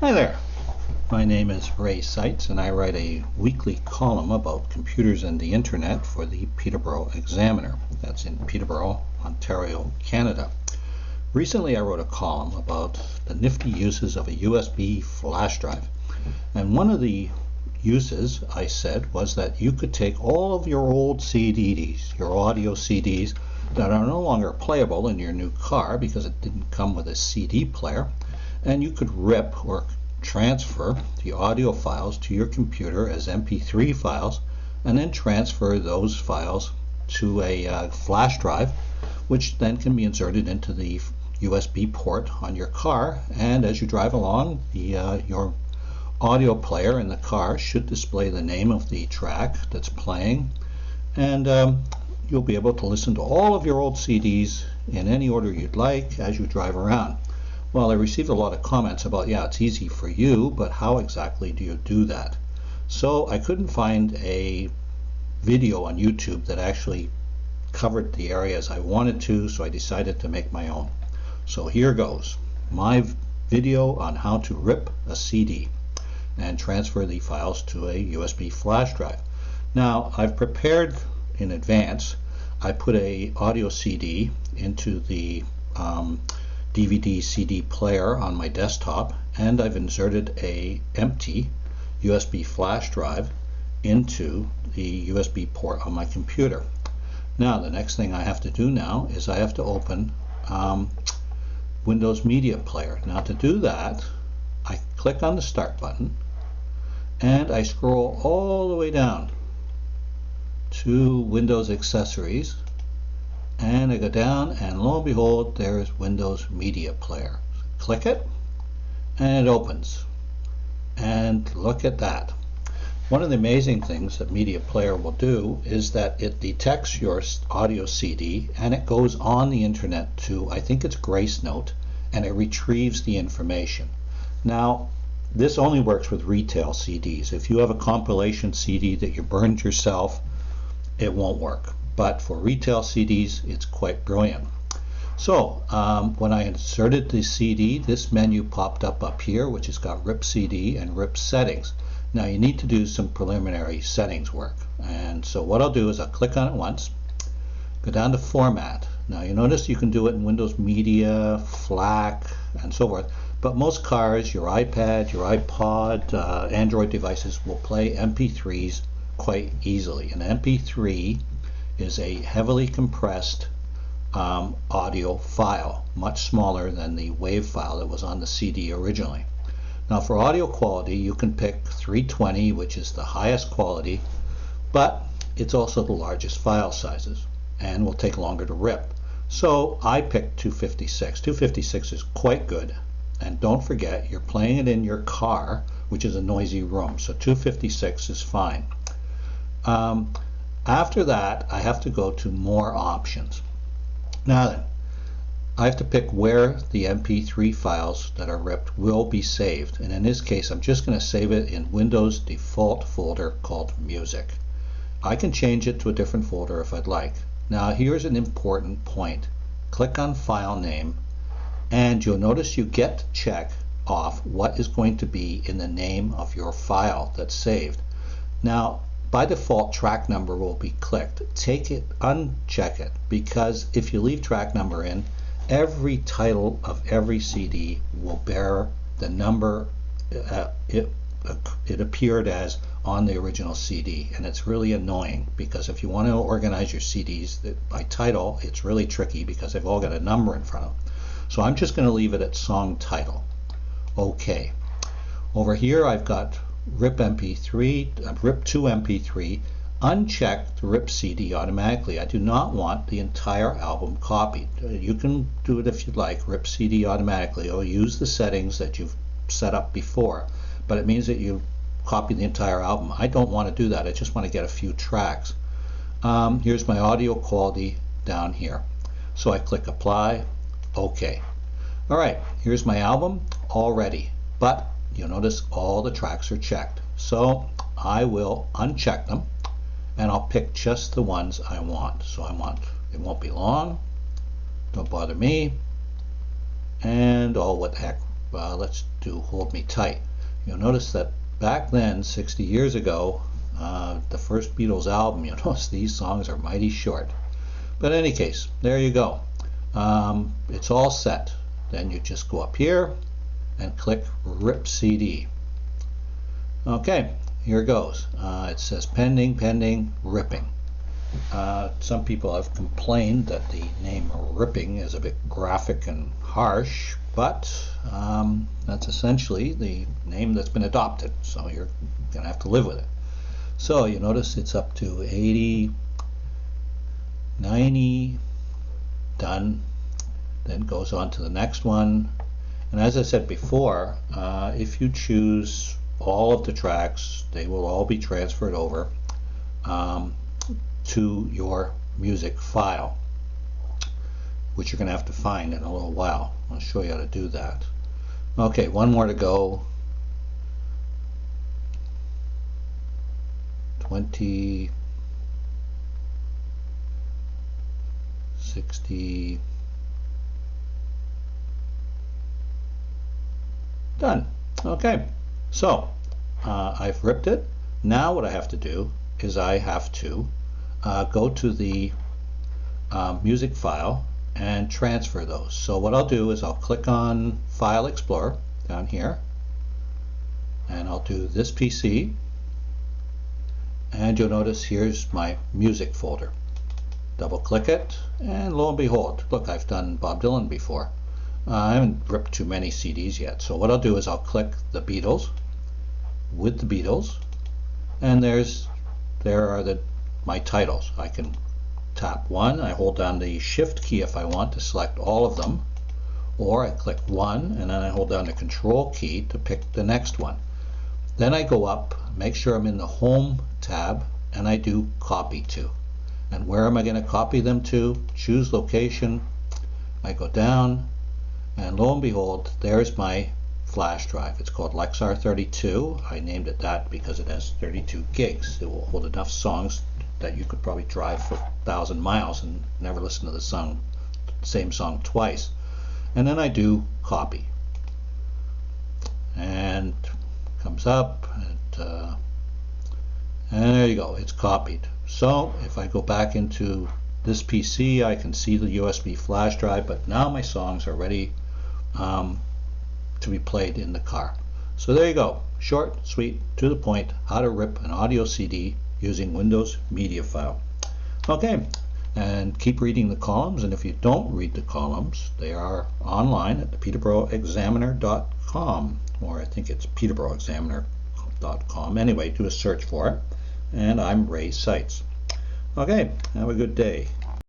Hi there, my name is Ray Seitz and I write a weekly column about computers and the internet for the Peterborough Examiner. That's in Peterborough, Ontario, Canada. Recently I wrote a column about the nifty uses of a USB flash drive. And one of the uses I said was that you could take all of your old CDs, your audio CDs that are no longer playable in your new car because it didn't come with a CD player, and you could rip or transfer the audio files to your computer as MP3 files and then transfer those files to a flash drive, which then can be inserted into the USB port on your car, and as you drive along, your audio player in the car should display the name of the track that's playing, and you'll be able to listen to all of your old CDs in any order you'd like as you drive around. Well, I received a lot of comments about, yeah, it's easy for you, but how exactly do you do that? So I couldn't find a video on YouTube that actually covered the areas I wanted to, so I decided to make my own. So here goes, my video on how to rip a CD and transfer the files to a USB flash drive. Now, I've prepared in advance. I put a audio CD into the DVD CD player on my desktop, and I've inserted a empty USB flash drive into the USB port on my computer. Now the next thing I have to do now is I have to open Windows Media Player. Now to do that, I click on the Start button and I scroll all the way down to Windows Accessories, and I go down, and lo and behold, there is Windows Media Player. Click it and it opens, and look at that. One of the amazing things that Media Player will do is that it detects your audio CD and it goes on the internet to, I think it's Gracenote, and it retrieves the information. Now this only works with retail CDs. If you have a compilation CD that you burned yourself, it won't work. But for retail CDs, it's quite brilliant. So when I inserted the CD, this menu popped up here, which has got RIP CD and RIP settings. Now you need to do some preliminary settings work, and so what I'll do is I'll click on it once, go down to Format. Now you notice you can do it in Windows Media, FLAC, and so forth, but most cars, your iPad, your iPod, Android devices will play MP3s quite easily. An MP3 is a heavily compressed audio file, much smaller than the WAV file that was on the CD originally. Now for audio quality, you can pick 320, which is the highest quality, but it's also the largest file sizes and will take longer to rip. So I picked 256. 256 is quite good, and don't forget you're playing it in your car, which is a noisy room, so 256 is fine. After that, I have to go to More Options. Now then, I have to pick where the MP3 files that are ripped will be saved, and in this case I'm just going to save it in Windows default folder called Music. I can change it to a different folder if I'd like. Now here's an important point. Click on File Name, and you'll notice you get to check off what is going to be in the name of your file that's saved. Now by default, track number will be clicked. Take it, uncheck it, because if you leave track number in, every title of every CD will bear the number it appeared as on the original CD, and it's really annoying because if you want to organize your CDs by title, it's really tricky because they've all got a number in front of them. So I'm just going to leave it at song title. OK. Over here I've got RIP MP3, RIP to MP3, uncheck the RIP CD automatically. I do not want the entire album copied. You can do it if you'd like, RIP CD automatically, or use the settings that you've set up before, but it means that you copy the entire album. I don't want to do that. I just want to get a few tracks. Here's my audio quality down here. So I click Apply, OK. Alright, here's my album, all ready, but you'll notice all the tracks are checked. So I will uncheck them and I'll pick just the ones I want. So it won't be long, don't bother me, and oh, what the heck, let's do Hold Me Tight. You'll notice that back then, 60 years ago, the first Beatles album, you'll notice these songs are mighty short. But in any case, there you go. It's all set. Then you just go up here and click Rip CD. Okay, here goes. It says pending, ripping. Some people have complained that the name ripping is a bit graphic and harsh, but that's essentially the name that's been adopted, so you're going to have to live with it. So you notice it's up to 80, 90, done, then goes on to the next one. And as I said before, if you choose all of the tracks, they will all be transferred over to your music file, which you're going to have to find in a little while. I'll show you how to do that. Okay, one more to go. 20, 60, done. Okay, so I've ripped it. Now what I have to do is I have to go to the music file and transfer those. So what I'll do is I'll click on File Explorer down here, and I'll do this PC, and you'll notice here's my music folder. Double click it, and lo and behold, look, I've done Bob Dylan before. I haven't ripped too many CDs yet, so what I'll do is I'll click the Beatles with the Beatles, and there are my titles. I can tap one, I hold down the Shift key if I want to select all of them, or I click one and then I hold down the Control key to pick the next one. Then I go up, make sure I'm in the Home tab, and I do Copy To. And where am I going to copy them to? Choose location. I go down, and lo and behold, there's my flash drive. It's called Lexar 32. I named it that because it has 32 gigs. It will hold enough songs that you could probably drive for 1,000 miles and never listen to the same song twice. And then I do copy, and comes up, and there you go, it's copied. So if I go back into this PC, I can see the USB flash drive, but now my songs are ready to be played in the car. So there you go, short, sweet, to the point, how to rip an audio CD using Windows Media File. Okay, and keep reading the columns, and if you don't read the columns, they are online at the peterboroughexaminer.com, or I think it's peterboroughexaminer.com. Anyway, do a search for it, and I'm Ray Seitz. Okay, have a good day.